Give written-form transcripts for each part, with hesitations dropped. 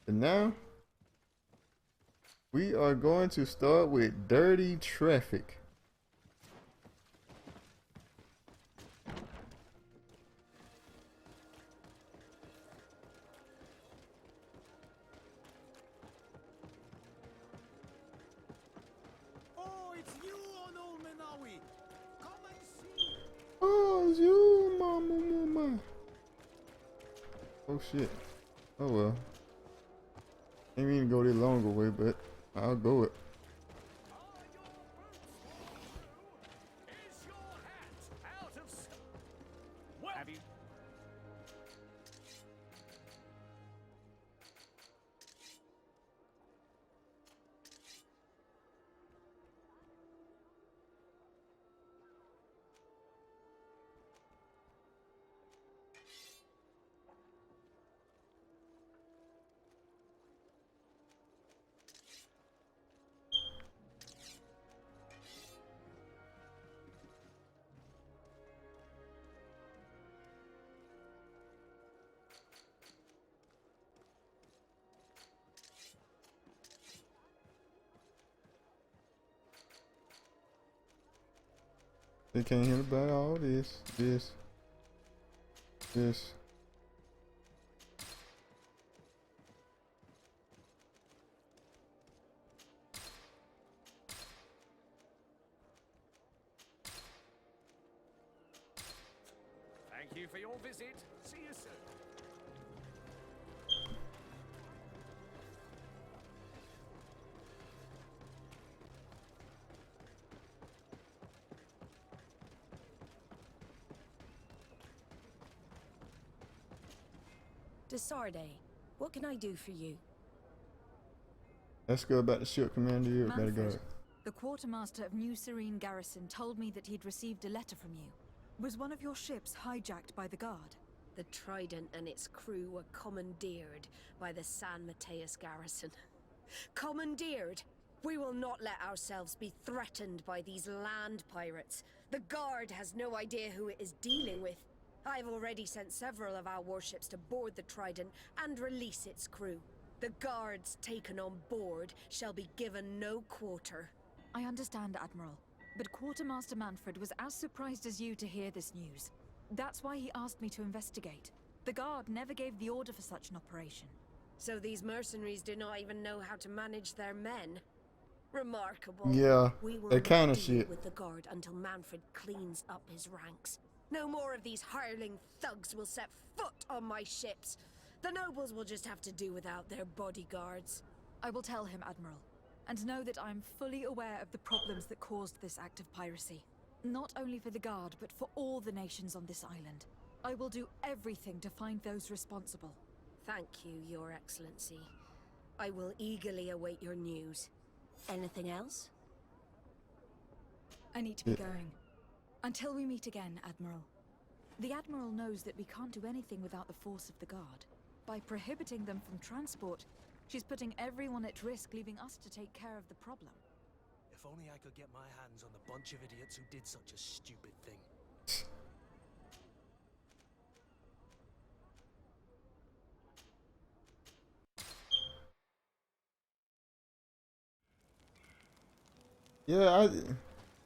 And now we are going to start with dirty traffic. Oh, it's you, old Menawi. Come and see. Oh, it's you, mama. Oh shit. Oh well. Ain't mean to go the longer way, but I'll go it. Are your boots worn through? Is your hat out of well, have you? They can't hear about all this. Thank you for your visit. See you soon. Desarde, what can I do for you? Let's go about the ship, Commander. You better go. Manfred, the quartermaster of New Serene Garrison told me that he'd received a letter from you. Was one of your ships hijacked by the Guard? The Trident and its crew were commandeered by the San Mateus garrison. Commandeered! We will not let ourselves be threatened by these land pirates. The Guard has no idea who it is dealing with. I've already sent several of our warships to board the Trident and release its crew. The Guards taken on board shall be given no quarter. I understand, Admiral, but Quartermaster Manfred was as surprised as you to hear this news. That's why he asked me to investigate. The Guard never gave the order for such an operation. So these mercenaries do not even know how to manage their men? Remarkable. Yeah, We will that kind not of deal shit. with the Guard until Manfred cleans up his ranks. No more of these hireling thugs will set foot on my ships. The nobles will just have to do without their bodyguards. I will tell him, Admiral, and know that I am fully aware of the problems that caused this act of piracy. Not only for the Guard, but for all the nations on this island. I will do everything to find those responsible. Thank you, Your Excellency. I will eagerly await your news. Anything else? I need to be going. Until we meet again, Admiral. The Admiral knows that we can't do anything without the force of the Guard. By prohibiting them from transport, she's putting everyone at risk, leaving us to take care of the problem. If only I could get my hands on the bunch of idiots who did such a stupid thing. Yeah,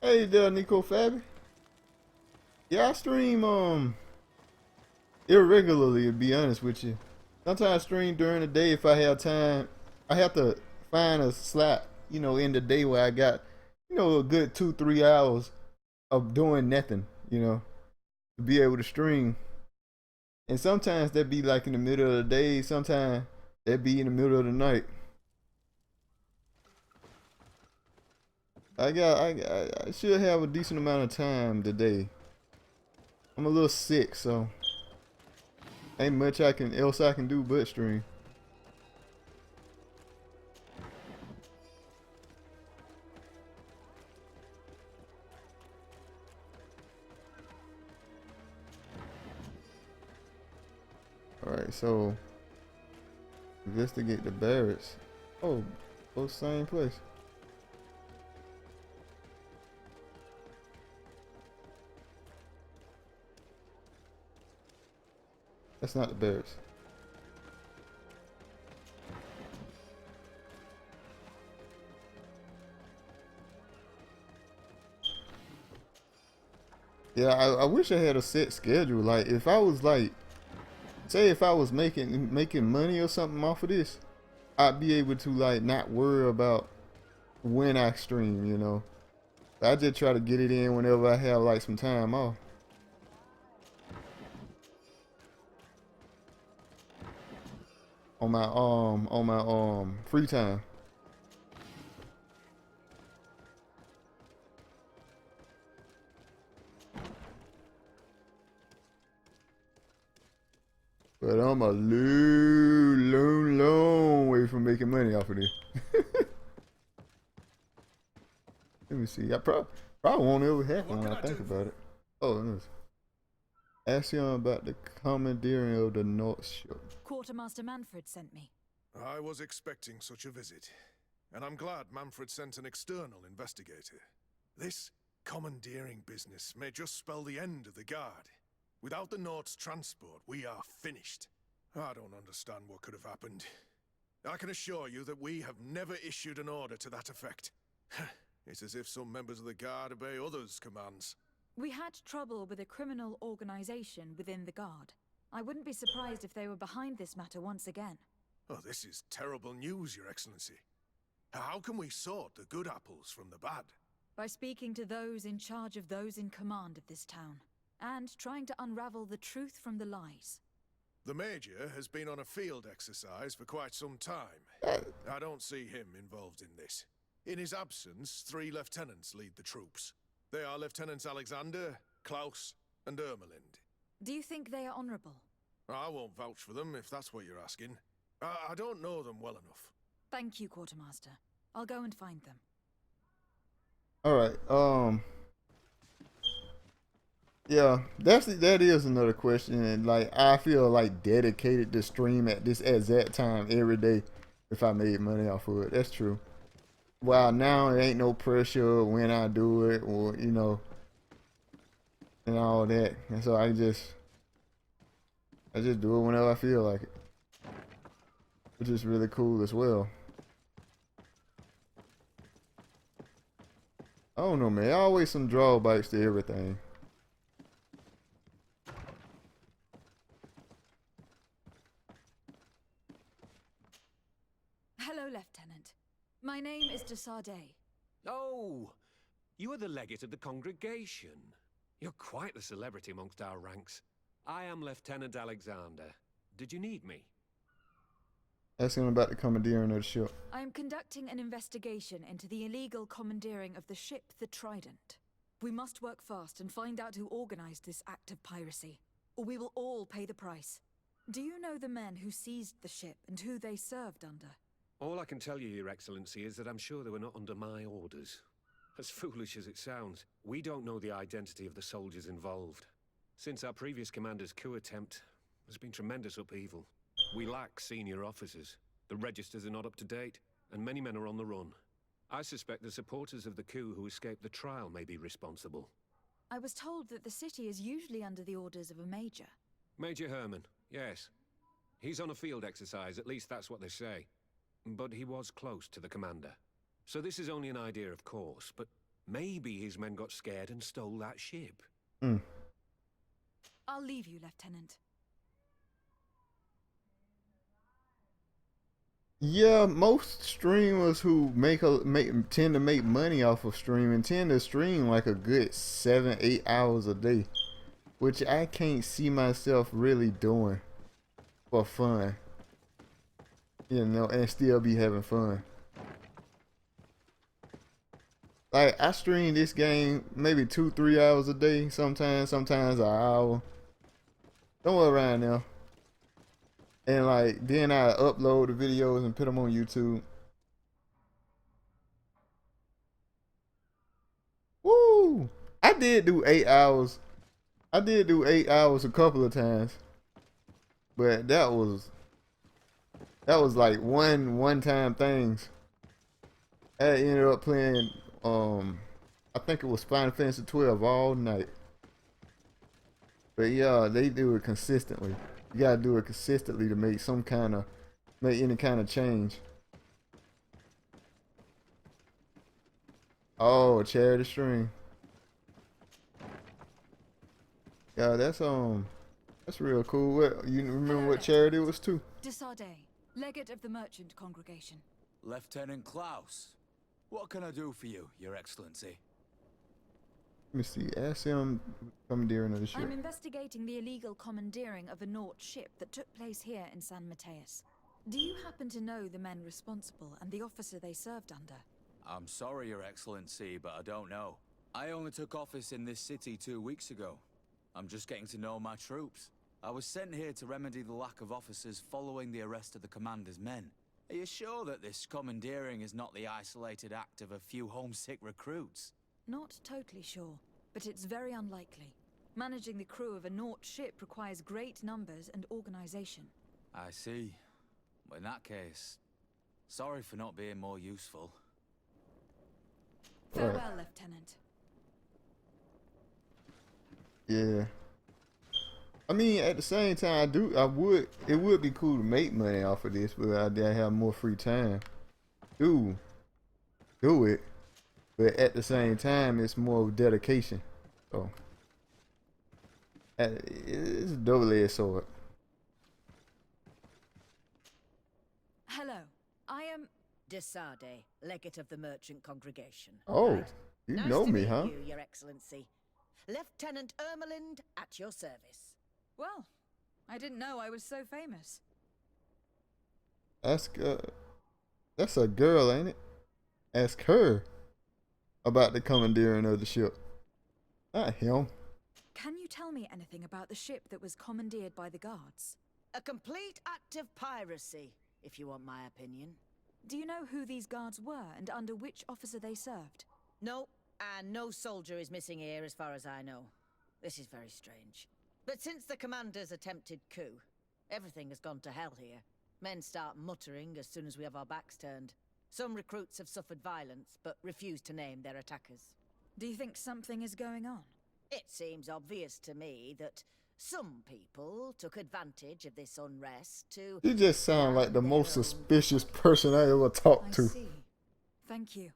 hey there, Nico Fabi. Yeah, I stream irregularly, to be honest with you. Sometimes I stream during the day if I have time. I have to find a slot, in the day where I got, a good 2-3 hours of doing nothing, to be able to stream. And sometimes that be like in the middle of the day, sometimes that be in the middle of the night. I should have a decent amount of time today. I'm a little sick, so ain't much else I can do but stream. Alright, so investigate the barracks. Oh, both same place. That's not the barracks. Yeah, I wish I had a set schedule. Like if I was like, say if I was making money or something off of this, I'd be able to like not worry about when I stream, you know. I just try to get it in whenever I have like some time off. On my free time. But I'm a long way from making money off of this. Let me see. I probably won't ever happen when I think about it. Oh, no. Ask him about the commandeering of the North Shore. Quartermaster Manfred sent me. I was expecting such a visit, and I'm glad Manfred sent an external investigator. This commandeering business may just spell the end of the Guard. Without the Nord's transport, we are finished. I don't understand what could have happened. I can assure you that we have never issued an order to that effect. It's as if some members of the Guard obey others' commands. We had trouble with a criminal organization within the Guard. I wouldn't be surprised if they were behind this matter once again. Oh, this is terrible news, Your Excellency. How can we sort the good apples from the bad? By speaking to those in charge of those in command of this town, and trying to unravel the truth from the lies. The Major has been on a field exercise for quite some time. I don't see him involved in this. In his absence, 3 lieutenants lead the troops. They are Lieutenants Alexander, Klaus, and Ermelind. Do you think they are honorable? I won't vouch for them if that's what you're asking. I don't know them well enough. Thank you, Quartermaster. I'll go and find them. Alright, yeah, that is another question. And like I feel like dedicated to stream at this exact time every day if I made money off of it. That's true. While now there ain't no pressure when I do it or you know and all that. And so I just do it whenever I feel like it. Which is really cool as well. I don't know, man. Always some drawbacks to everything. Hello, Lieutenant. My name is de Sardet. Oh, you are the legate of the congregation. You're quite the celebrity amongst our ranks. I am Lieutenant Alexander. Did you need me? Ask him about the commandeering of the ship. I am conducting an investigation into the illegal commandeering of the ship the Trident. We must work fast and find out who organized this act of piracy, or we will all pay the price. Do you know the men who seized the ship and who they served under? All I can tell you, Your Excellency, is that I'm sure they were not under my orders. As foolish as it sounds, we don't know the identity of the soldiers involved. Since our previous commander's coup attempt, there's been tremendous upheaval. We lack senior officers. The registers are not up to date, and many men are on the run. I suspect the supporters of the coup who escaped the trial may be responsible. I was told that the city is usually under the orders of a major. Major Herman, yes. He's on a field exercise, at least that's what they say. But he was close to the commander. So this is only an idea, of course, but maybe his men got scared and stole that ship. I'll leave you, Lieutenant. Yeah, most streamers who tend to make money off of streaming tend to stream like a good 7-8 hours a day, which I can't see myself really doing for fun, you know, and still be having fun. Like I stream this game maybe 2-3 hours a day, sometimes an hour. Somewhere around there. And like then I upload the videos and put them on YouTube. Woo! I did do 8 hours. I did do 8 hours a couple of times. But that was like one time things. I ended up playing I think it was Final Fantasy 12 all night. But yeah, they do it consistently. You gotta do it consistently to make any kind of change. Oh, charity stream. Yeah, that's real cool. What you remember Hello, what charity it was to? Desardet, legate of the merchant congregation. Lieutenant Klaus, what can I do for you, Your Excellency? Let me see. Ask him commandeering of the ship. I'm investigating the illegal commandeering of a Nort ship that took place here in San Mateus. Do you happen to know the men responsible and the officer they served under? I'm sorry, Your Excellency, but I don't know. I only took office in this city 2 weeks ago. I'm just getting to know my troops. I was sent here to remedy the lack of officers following the arrest of the commander's men. Are you sure that this commandeering is not the isolated act of a few homesick recruits? Not totally sure, but it's very unlikely. Managing the crew of a Nort ship requires great numbers and organization. I see. In that case, sorry for not being more useful. Farewell, Lieutenant. Yeah. I mean, at the same time, it would be cool to make money off of this, but I did have more free time. Do it. But at the same time, it's more of dedication. So, it's a double-edged sword. Hello, I am... Desardet, legate of the merchant congregation. Oh, Right. you Nice know to me, meet huh? you, Your Excellency. Lieutenant Ermelind, at your service. Well, I didn't know I was so famous. Ask, that's a girl, ain't it? Ask her about the commandeering of the ship. Not him. Can you tell me anything about the ship that was commandeered by the guards? A complete act of piracy, if you want my opinion. Do you know who these guards were and under which officer they served? No, and no soldier is missing here as far as I know. This is very strange. But since the commander's attempted coup, everything has gone to hell here. Men start muttering as soon as we have our backs turned. Some recruits have suffered violence, but refuse to name their attackers. Do you think something is going on? It seems obvious to me that some people took advantage of this unrest to... You just sound like the most suspicious person I ever talked I to. see. Thank you.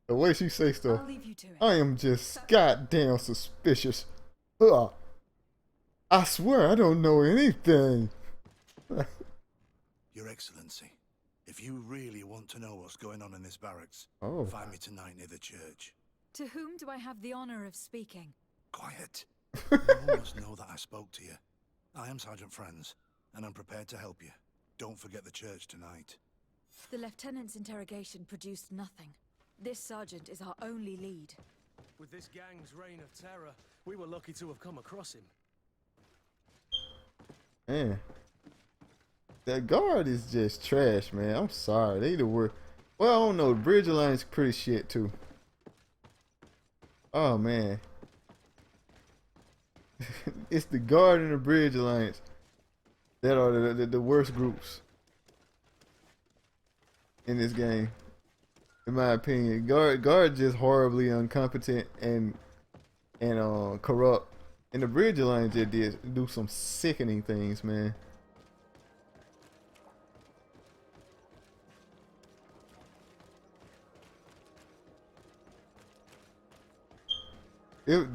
The way she say stuff, I'll leave you to it. I am just goddamn suspicious. Ugh. I swear I don't know anything. Your Excellency, if you really want to know what's going on in this barracks, Oh. find me tonight near the church. To whom do I have the honor of speaking? Quiet. No one must know that I spoke to you. I am Sergeant Franz, and I'm prepared to help you. Don't forget the church tonight. The lieutenant's interrogation produced nothing. This sergeant is our only lead. With this gang's reign of terror, we were lucky to have come across him. Man. That guard is just trash, man. I'm sorry. They the worst. Well, I don't know. Bridge Alliance pretty shit, too. Oh, man. It's the guard and the Bridge Alliance that are the worst groups in this game. In my opinion. Guard just horribly incompetent and corrupt. And the Bridge Alliance just did do some sickening things, man. If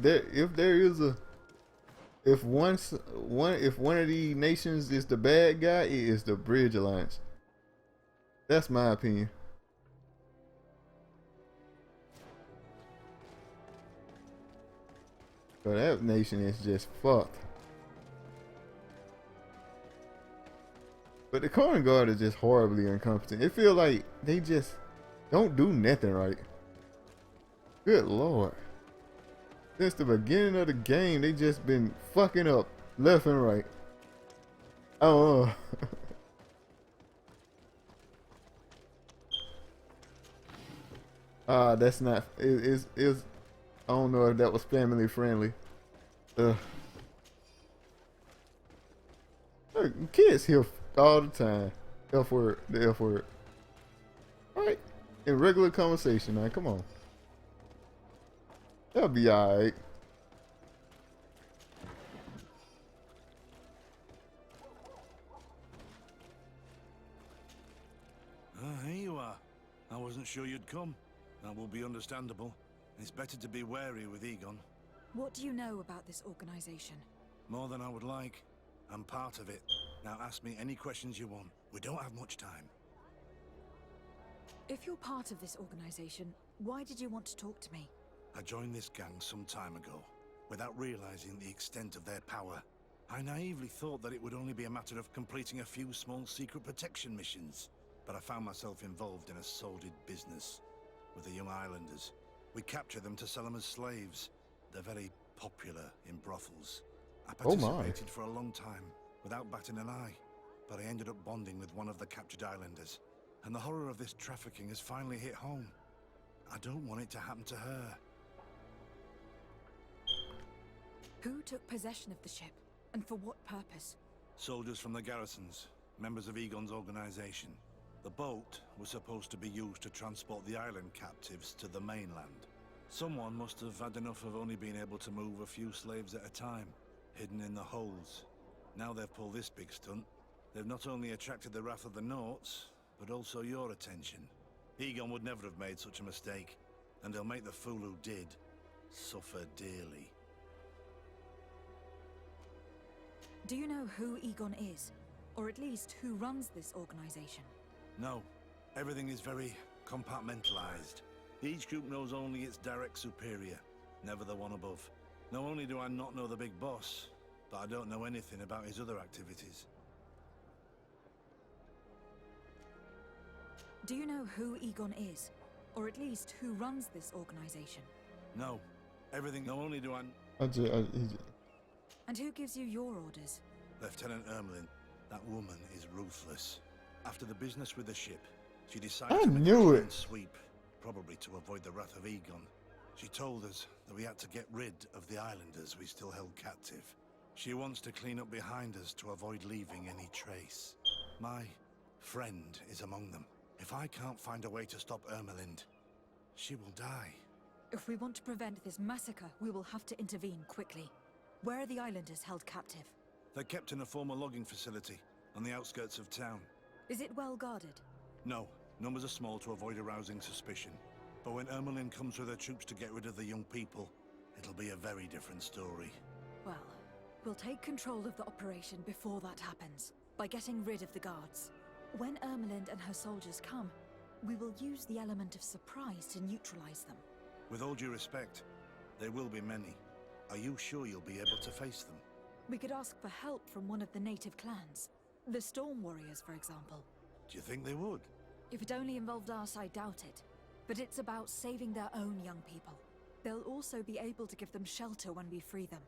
one of these nations is the bad guy, it is the Bridge Alliance. That's my opinion. So that nation is just fucked. But the Corn Guard is just horribly incompetent. It feels like they just don't do nothing right. Good lord. Since the beginning of the game, they just been fucking up left and right. Oh. That's not. It's. I don't know if that was family friendly. Look, kids here all the time. F word, the F word. Alright. In regular conversation, man. Come on. That'll be alright. Here you are. I wasn't sure you'd come. That will be understandable. It's better to be wary with Egon. What do you know about this organization? More than I would like. I'm part of it. Now ask me any questions you want. We don't have much time. If you're part of this organization, why did you want to talk to me? I joined this gang some time ago, without realizing the extent of their power. I naively thought that it would only be a matter of completing a few small secret protection missions. But I found myself involved in a sordid business with the young islanders. We capture them to sell them as slaves. They're very popular in brothels. I Oh my. participated for a long time, without batting an eye. But I ended up bonding with one of the captured islanders. And the horror of this trafficking has finally hit home. I don't want it to happen to her. Who took possession of the ship, and for what purpose? Soldiers from the garrisons, members of Egon's organization. The boat was supposed to be used to transport the island captives to the mainland. Someone must have had enough of only being able to move a few slaves at a time, hidden in the holds. Now they've pulled this big stunt. They've not only attracted the wrath of the Nauts, but also your attention. Egon would never have made such a mistake, and they'll make the fool who did suffer dearly. Do you know who Egon is? Or at least who runs this organization? No, everything is very compartmentalized. Each group knows only its direct superior, never the one above. Not only do I not know the big boss, but I don't know anything about his other activities. Do you know who Egon is? Or at least who runs this organization? No, everything, not only do I... And who gives you your orders? Lieutenant Ermelin, that woman is ruthless. After the business with the ship, she decided I to make knew a it. clean sweep, probably to avoid the wrath of Egon. She told us that we had to get rid of the islanders we still held captive. She wants to clean up behind us to avoid leaving any trace. My friend is among them. If I can't find a way to stop Ermelind, she will die. If we want to prevent this massacre, we will have to intervene quickly. Where are the islanders held captive? They're kept in a former logging facility on the outskirts of town. Is it well guarded? No, numbers are small to avoid arousing suspicion. But when Ermelin comes with her troops to get rid of the young people, it'll be a very different story. Well, we'll take control of the operation before that happens, by getting rid of the guards. When Ermelind and her soldiers come, we will use the element of surprise to neutralize them. With all due respect, there will be many. Are you sure you'll be able to face them? We could ask for help from one of the native clans. The Storm Warriors, for example. Do you think they would? If it only involved us, I doubt it. But it's about saving their own young people. They'll also be able to give them shelter when we free them.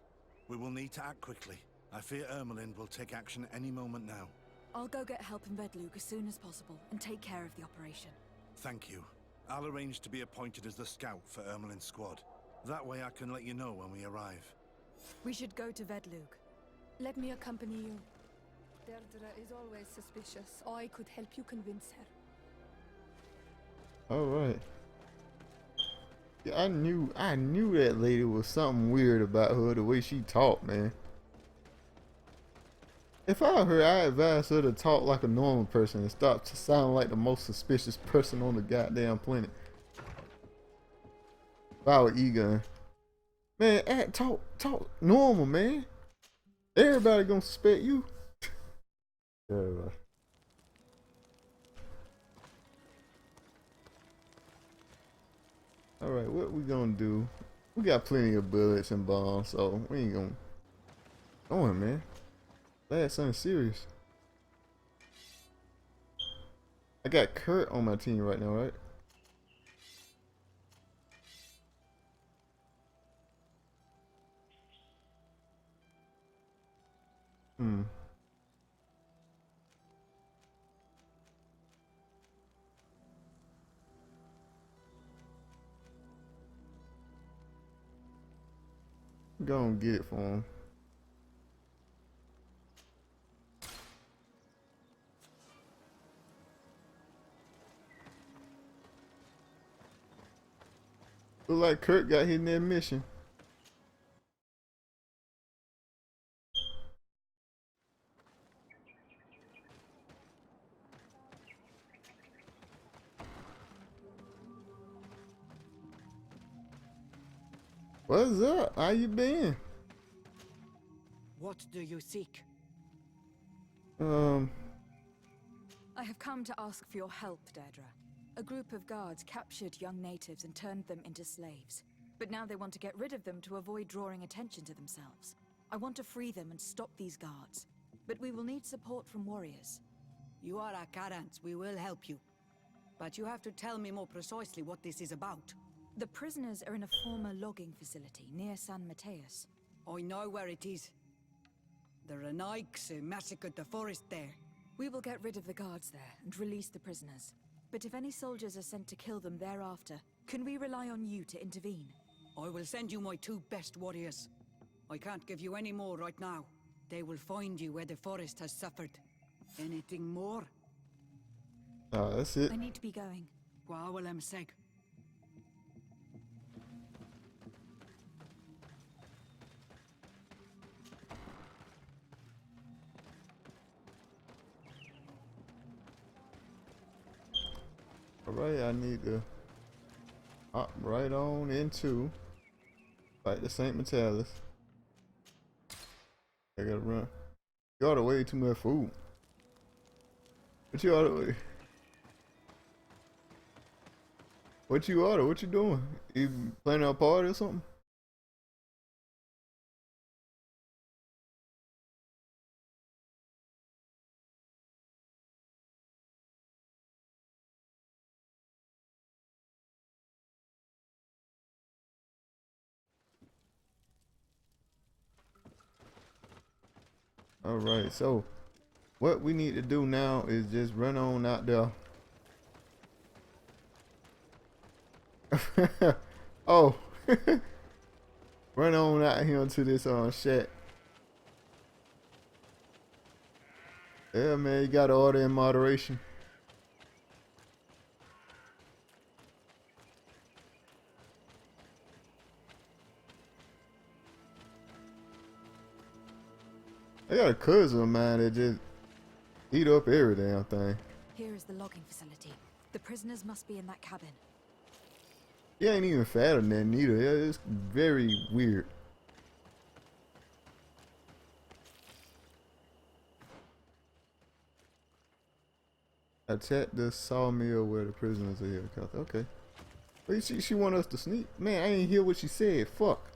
We will need to act quickly. I fear Ermelin will take action any moment now. I'll go get help in Vedlug as soon as possible and take care of the operation. Thank you. I'll arrange to be appointed as the scout for Ermelin's squad. That way I can let you know when we arrive. We should go to Vedlug. Let me accompany you. Deirdre is always suspicious. I could help you convince her. All right. Yeah, I knew that lady was something weird about her, the way she talked, man. If I were her, I advise her to talk like a normal person and stop to sound like the most suspicious person on the goddamn planet. If I were Egon. Man, talk normal, man. Everybody gonna suspect you. Everybody. Alright, what we gonna do? We got plenty of bullets and bombs, so we ain't gonna... Go on, man. That's something serious. I got Kurt on my team right now, right? Go and get it for him. Look like Kurt got hit in that mission. What's up? How you been? What do you seek? I have come to ask for your help, Deirdre. A group of guards captured young natives and turned them into slaves. But now they want to get rid of them to avoid drawing attention to themselves. I want to free them and stop these guards. But we will need support from warriors. You are a Karant. We will help you. But you have to tell me more precisely what this is about. The prisoners are in a former logging facility near San Mateus. I know where it is. The Renaiks massacred the forest there. We will get rid of the guards there and release the prisoners. But if any soldiers are sent to kill them thereafter, can we rely on you to intervene? I will send you my 2 best warriors. I can't give you any more right now. They will find you where the forest has suffered. Anything more? Oh, that's it. I need to be going. Gwawalem seg. Alright, I need to hop right on into like the St. Metallus. I gotta run. You order way too much food. What you order? What you order? What you doing? You planning a party or something? Alright, so what we need to do now is just run on out there. Oh, run on out here to this shack. Yeah, man, you gotta order in moderation. I got a cousin of mine that just eat up every damn thing. Here is the logging facility. The prisoners must be in that cabin. He ain't even fatter than that neither. Yeah, it's very weird. Attack the sawmill where the prisoners are here. Okay. Wait, she want us to sneak? Man, I ain't hear what she said. Fuck.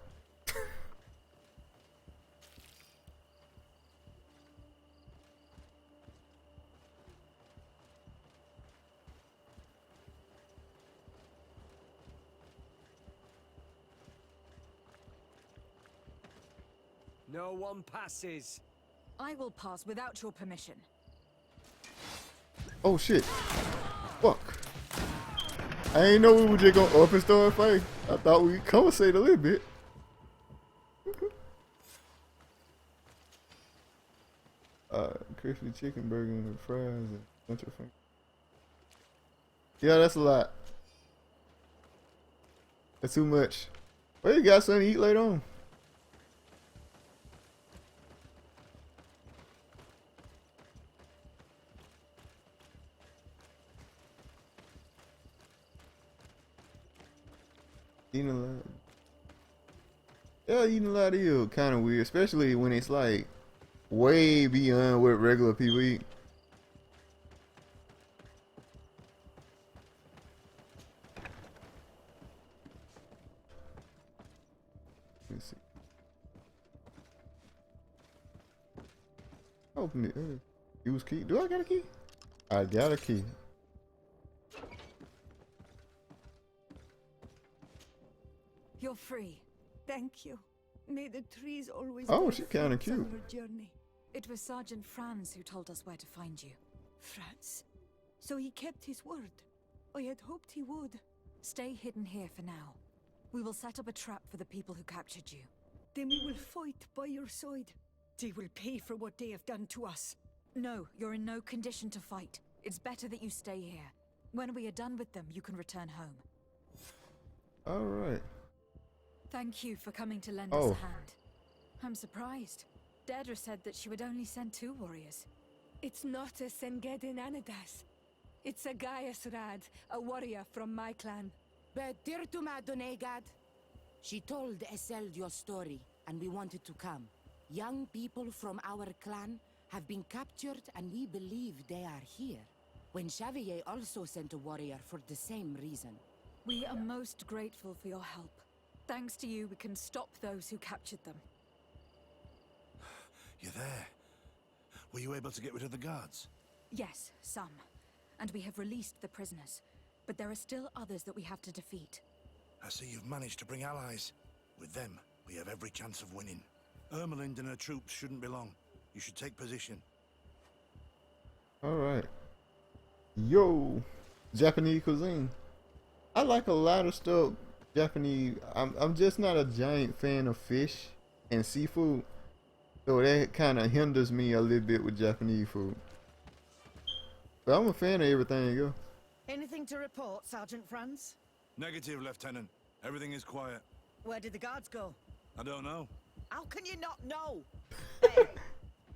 No one passes. I will pass without your permission. Oh shit. Fuck. I ain't know we were just gonna up and start fighting. I thought we'd conversate a little bit. Crispy chicken burger with fries and a bunch of things. Yeah, that's a lot. That's too much. Well, you got something to eat later on. Eating a lot. Yeah, eating a lot is kind of weird, especially when it's like way beyond what regular people eat. Let me see. Open it. Use key. Do I got a key? I got a key. You're free. Thank you. May the trees always. Oh, bear she kinda fruits on cute. your journey. It was Sergeant Franz who told us where to find you. Franz. So he kept his word. I had hoped he would. Stay hidden here for now. We will set up a trap for the people who captured you. Then we will fight by your side. They will pay for what they have done to us. No, you're in no condition to fight. It's better that you stay here. When we are done with them, you can return home. Alright. Thank you for coming to lend us Oh. a hand. I'm surprised. Deirdre said that she would only send 2 warriors. It's not a Sengedin Anadas. It's a Gaius Rad, a warrior from my clan. Bedirtuma Donegad. She told Eseld your story, and we wanted to come. Young people from our clan have been captured, and we believe they are here. When Xavier also sent a warrior for the same reason. We are most grateful for your help. Thanks to you, we can stop those who captured them. You're there. Were you able to get rid of the guards? Yes, some. And we have released the prisoners. But there are still others that we have to defeat. I see you've managed to bring allies. With them, we have every chance of winning. Ermelind and her troops shouldn't be long. You should take position. Alright. Yo, Japanese cuisine. I like a lot of stuff Japanese. I'm just not a giant fan of fish and seafood. So that kind of hinders me a little bit with Japanese food. But I'm a fan of everything, yo. Anything to report, Sergeant Franz? Negative, Lieutenant. Everything is quiet. Where did the guards go? I don't know. How can you not know? Hey,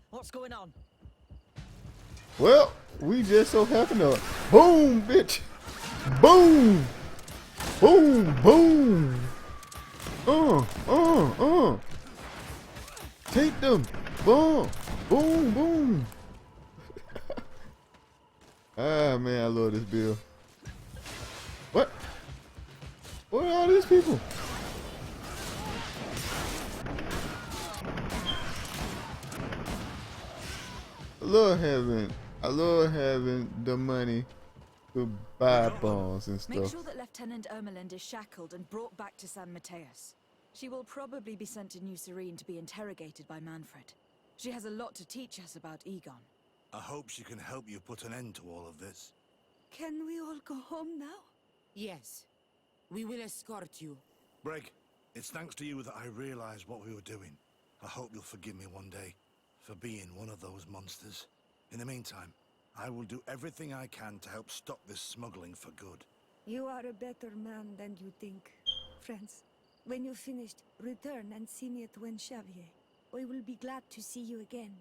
what's going on? Well, we just so happen to boom, bitch. Boom. Boom, boom. Take them. Boom. Boom, boom. Ah, man, I love this bill. What? What are all these people? I love having the money to buy bombs and stuff. Make sure that Lieutenant Ermelind is shackled and brought back to San Mateus. She will probably be sent to New Serene to be interrogated by Manfred. She has a lot to teach us about Egon. I hope she can help you put an end to all of this. Can we all go home now? Yes. We will escort you. Breg, it's thanks to you that I realized what we were doing. I hope you'll forgive me one day for being one of those monsters. In the meantime, I will do everything I can to help stop this smuggling for good. You are a better man than you think. Friends, when you're finished, return and see me at Wen Xavier. I will be glad to see you again.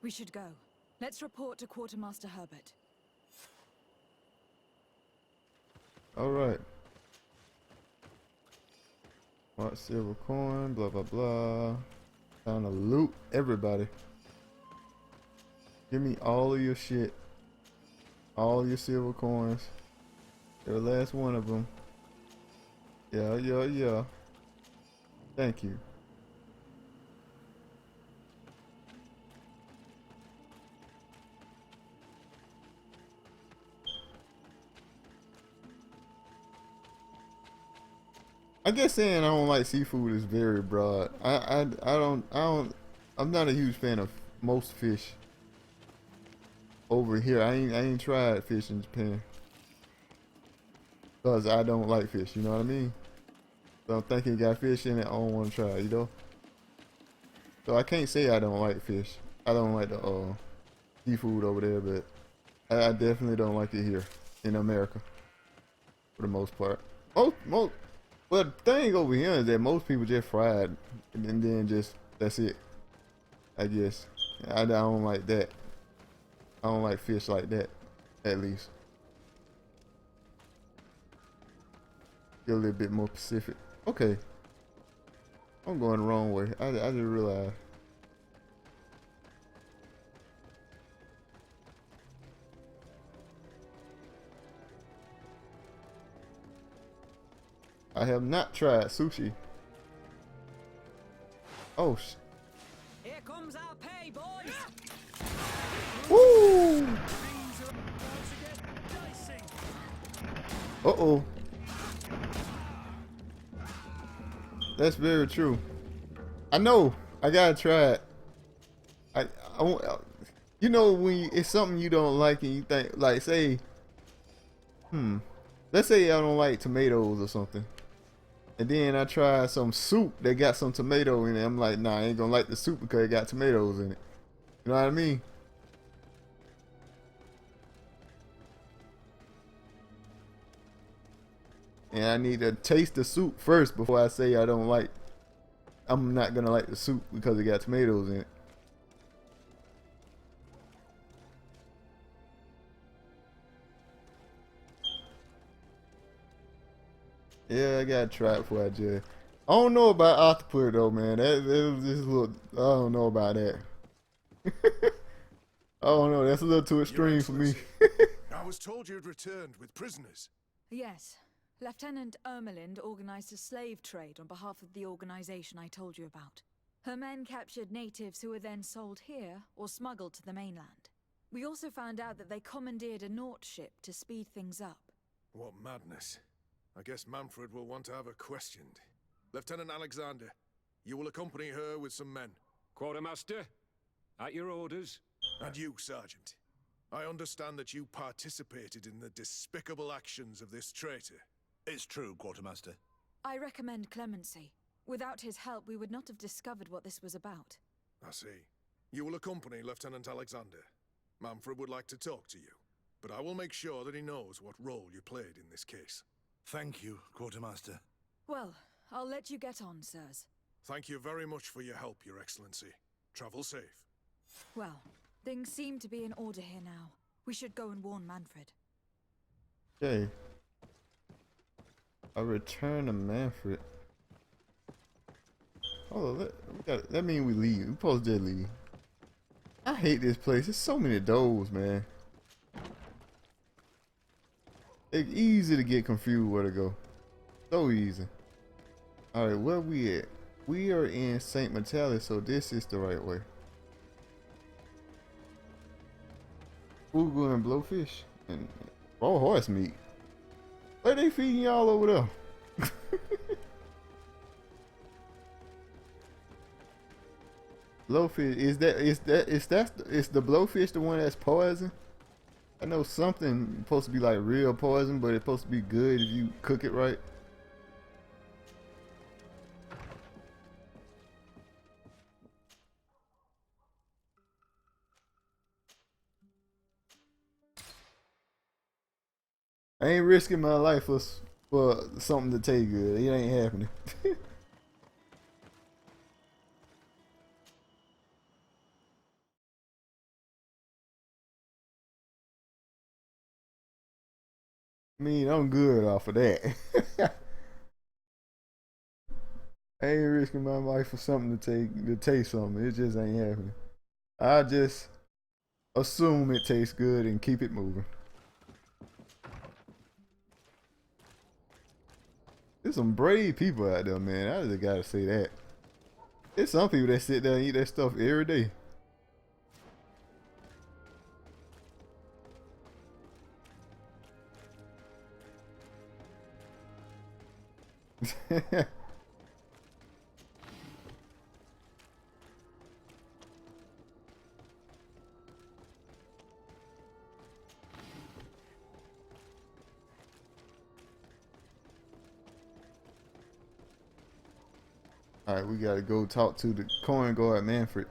We should go. Let's report to Quartermaster Herbert. Alright. What silver coin, blah blah blah. Trying to loot everybody. Give me all of your shit. All your silver coins. Every last one of them. Yeah. Thank you. I guess saying I don't like seafood is very broad. I'm not a huge fan of most fish. Over here, I ain't tried fish in Japan. Cause I don't like fish, you know what I mean? So I'm thinking it got fish in it, I don't want to try it, you know? So I can't say I don't like fish. I don't like the seafood over there, but I definitely don't like it here in America. For the most part. Well, the thing over here is that most people just fry it and then just, that's it. I guess. I don't like that. I don't like fish like that, at least. Get a little bit more Pacific. Okay. I'm going the wrong way. I just realized. I have not tried sushi. Oh, Here comes our pay, boys! woo! Uh-oh. That's very true. I know. I gotta try it. You know, when it's something you don't like and you think, like, say, let's say I don't like tomatoes or something. And then I try some soup that got some tomato in it. I'm like, nah, I ain't gonna like the soup because it got tomatoes in it. You know what I mean? And I need to taste the soup first before I say I'm not gonna like the soup because it got tomatoes in it. Yeah, I gotta try it before I judge. I don't know about octopus though, man. That was just a little. I don't know about that. I don't know. That's a little too extreme for me. I was told you'd returned with prisoners. Yes. Lieutenant Ermelind organized a slave trade on behalf of the organization I told you about. Her men captured natives who were then sold here or smuggled to the mainland. We also found out that they commandeered a Naut ship to speed things up. What madness. I guess Manfred will want to have her questioned. Lieutenant Alexander, you will accompany her with some men. Quartermaster, at your orders. And you, Sergeant. I understand that you participated in the despicable actions of this traitor. It's true, Quartermaster. I recommend clemency. Without his help, we would not have discovered what this was about. I see. You will accompany Lieutenant Alexander. Manfred would like to talk to you, but I will make sure that he knows what role you played in this case. Thank you, Quartermaster. Well, I'll let you get on, sirs. Thank you very much for your help, Your Excellency. Travel safe. Well, things seem to be in order here now. We should go and warn Manfred. Okay. I return to Manfred. Oh, that mean we leave. We supposed to leave. I hate this place. There's so many doors, man. It's easy to get confused where to go. So easy. Alright, where we at? We are in St. Metallus, so this is the right way. Fugu and blowfish and raw horse meat. Where they feeding y'all over there? Blowfish, is the blowfish the one that's poison? I know something supposed to be like real poison, but it's supposed to be good if you cook it right. I ain't risking my life for something to taste good. It ain't happening. I mean, I'm good off of that. I ain't risking my life for something to taste something. It just ain't happening. I just assume it tastes good and keep it moving. There's some brave people out there, man. I just gotta say that. There's some people that sit there and eat that stuff every day. Alright, we gotta go talk to the coin guard Manfred.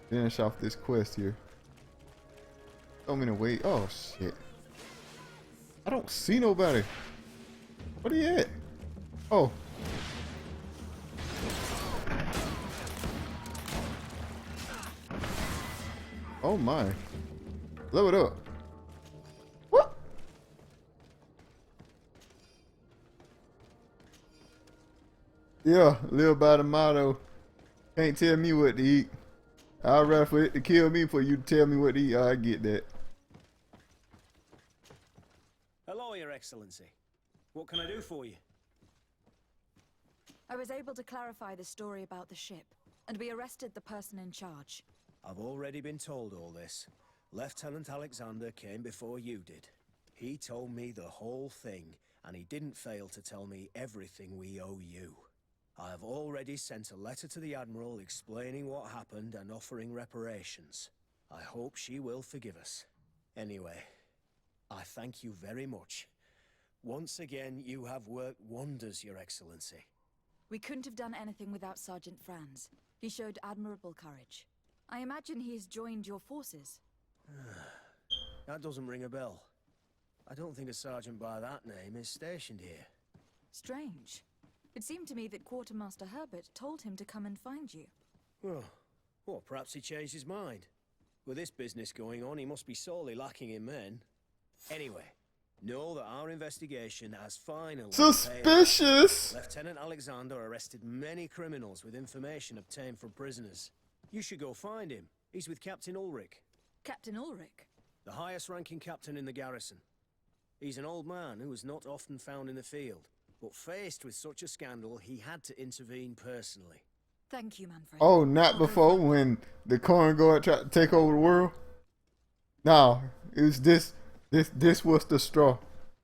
Finish off this quest here. Show me the way. Oh shit. I don't see nobody. Where he at? Oh. Oh my. Blow it up. What? Yeah, live by the motto. Can't tell me what to eat. I'd rather for it to kill me for you to tell me what to eat. I get that. Hello, Your Excellency. What can I do for you? I was able to clarify the story about the ship, and we arrested the person in charge. I've already been told all this. Lieutenant Alexander came before you did. He told me the whole thing, and he didn't fail to tell me everything we owe you. I have already sent a letter to the Admiral explaining what happened and offering reparations. I hope she will forgive us. Anyway, I thank you very much. Once again, you have worked wonders, Your Excellency. We couldn't have done anything without Sergeant Franz. He showed admirable courage. I imagine he has joined your forces. That doesn't ring a bell. I don't think a sergeant by that name is stationed here. Strange. It seemed to me that Quartermaster Herbert told him to come and find you. Well, perhaps he changed his mind. With this business going on, he must be sorely lacking in men. Anyway, Know that our investigation has finally paid Suspicious. off. Lieutenant Alexander arrested many criminals with information obtained from prisoners. You should go find him. He's with Captain Ulrich, Captain Ulrich? the highest ranking captain in the garrison. He's an old man who is not often found in the field, but faced with such a scandal, he had to intervene personally. Thank you, Manfred. Oh, not before when the corn guard tried to take over the world. No, it was this was the straw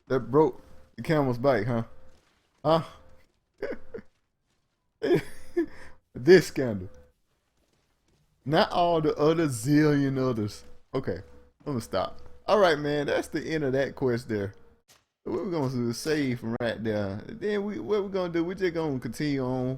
that broke the camel's back, huh? Huh? This scandal. Not all the other zillion others. Okay, I'm gonna stop. All right, man, that's the end of that quest there. So we're gonna save from right there. Then what we're gonna do? We're just gonna continue on